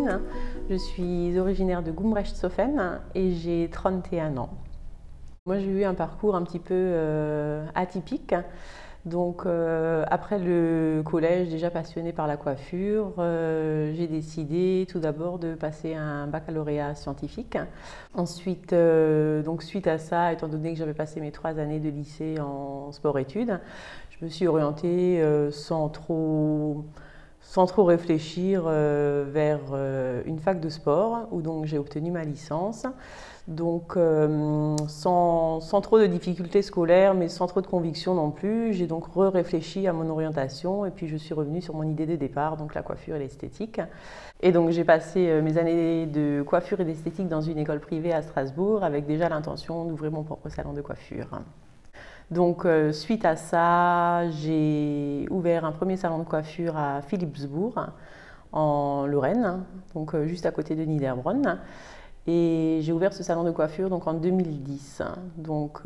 Céline, je suis originaire de Gumbrecht-Soffen et j'ai 31 ans. Moi j'ai eu un parcours un petit peu atypique. Donc après le collège, déjà passionnée par la coiffure, j'ai décidé tout d'abord de passer un baccalauréat scientifique. Ensuite, donc suite à ça, étant donné que j'avais passé mes 3 années de lycée en sport-études, je me suis orientée sans trop réfléchir vers une fac de sport où donc j'ai obtenu ma licence. Donc sans trop de difficultés scolaires mais sans trop de conviction non plus, j'ai donc réfléchi à mon orientation et puis je suis revenue sur mon idée de départ, donc la coiffure et l'esthétique. Et donc j'ai passé mes années de coiffure et d'esthétique dans une école privée à Strasbourg avec déjà l'intention d'ouvrir mon propre salon de coiffure. Donc suite à ça, j'ai ouvert un premier salon de coiffure à Philipsbourg, en Lorraine, donc juste à côté de Niederbronn. Et j'ai ouvert ce salon de coiffure donc en 2010. Donc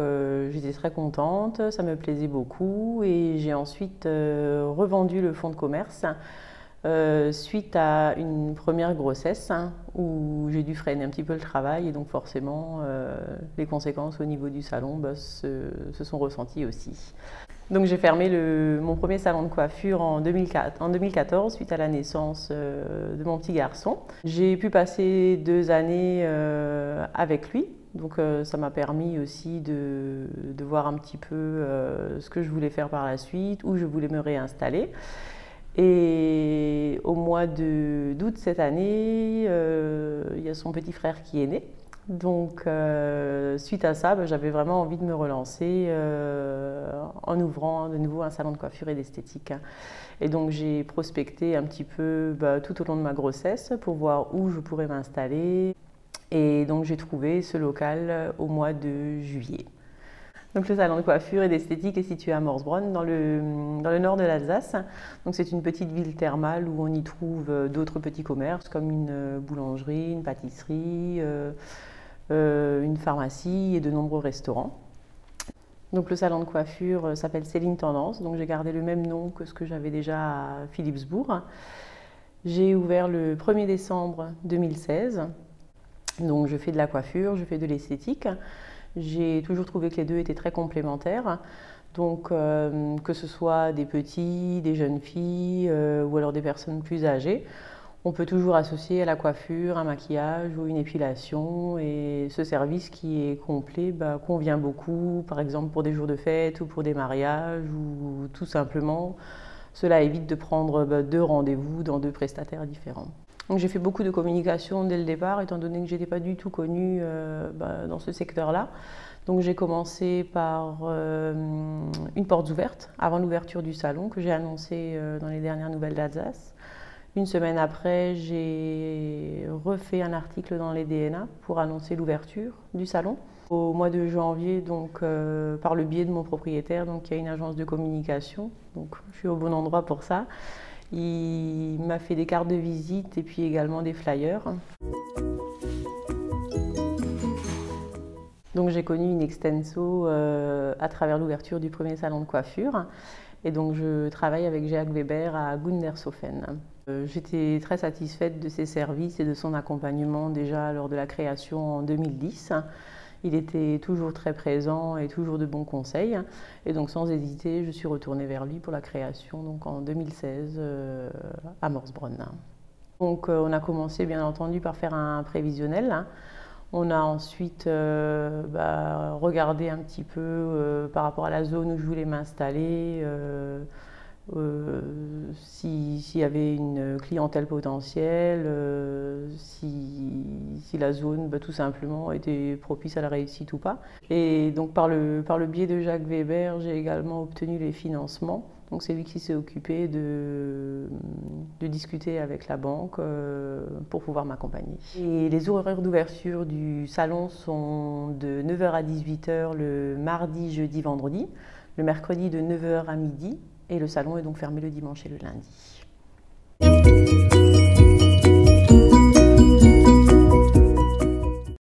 j'étais très contente, ça me plaisait beaucoup et j'ai ensuite revendu le fonds de commerce suite à une première grossesse où j'ai dû freiner un petit peu le travail et donc forcément les conséquences au niveau du salon se sont ressenties aussi. Donc j'ai fermé mon premier salon de coiffure en 2014 suite à la naissance de mon petit garçon. J'ai pu passer 2 années avec lui. Donc ça m'a permis aussi de voir un petit peu ce que je voulais faire par la suite, où je voulais me réinstaller. Et au mois d'août cette année, il y a son petit frère qui est né. Donc suite à ça, j'avais vraiment envie de me relancer en ouvrant de nouveau un salon de coiffure et d'esthétique. Et donc j'ai prospecté un petit peu tout au long de ma grossesse pour voir où je pourrais m'installer. Et donc j'ai trouvé ce local au mois de juillet. Donc le salon de coiffure et d'esthétique est situé à Morsbronn, dans le nord de l'Alsace. Donc c'est une petite ville thermale où on y trouve d'autres petits commerces comme une boulangerie, une pâtisserie, une pharmacie et de nombreux restaurants. Donc le salon de coiffure s'appelle Céline Tendance, donc j'ai gardé le même nom que ce que j'avais déjà à Philipsbourg. J'ai ouvert le 1er décembre 2016, donc je fais de la coiffure, je fais de l'esthétique. J'ai toujours trouvé que les deux étaient très complémentaires, donc que ce soit des petits, des jeunes filles ou alors des personnes plus âgées. On peut toujours associer à la coiffure un maquillage ou une épilation et ce service qui est complet convient beaucoup, par exemple pour des jours de fête ou pour des mariages ou tout simplement cela évite de prendre 2 rendez-vous dans 2 prestataires différents. Donc j'ai fait beaucoup de communication dès le départ étant donné que je n'étais pas du tout connue dans ce secteur-là. Donc j'ai commencé par une porte ouverte avant l'ouverture du salon que j'ai annoncée dans les dernières nouvelles d'Alsace. Une semaine après, j'ai refait un article dans les DNA pour annoncer l'ouverture du salon. Au mois de janvier, donc, par le biais de mon propriétaire, donc, il y a une agence de communication, donc je suis au bon endroit pour ça. Il m'a fait des cartes de visite et puis également des flyers. Donc j'ai connu une extenso à travers l'ouverture du premier salon de coiffure. Et donc je travaille avec Jacques Weber à Gundershofen. J'étais très satisfaite de ses services et de son accompagnement déjà lors de la création en 2010. Il était toujours très présent et toujours de bons conseils. Et donc sans hésiter, je suis retournée vers lui pour la création donc en 2016 à Morsbronn. Donc on a commencé bien entendu par faire un prévisionnel. On a ensuite regardé un petit peu par rapport à la zone où je voulais m'installer, s'il y avait une clientèle potentielle, si la zone tout simplement était propice à la réussite ou pas. Et donc par le biais de Jacques Weber, j'ai également obtenu les financements. Donc c'est lui qui s'est occupé de discuter avec la banque pour pouvoir m'accompagner. Et les horaires d'ouverture du salon sont de 9 h à 18 h le mardi, jeudi, vendredi, le mercredi de 9 h à midi et le salon est donc fermé le dimanche et le lundi.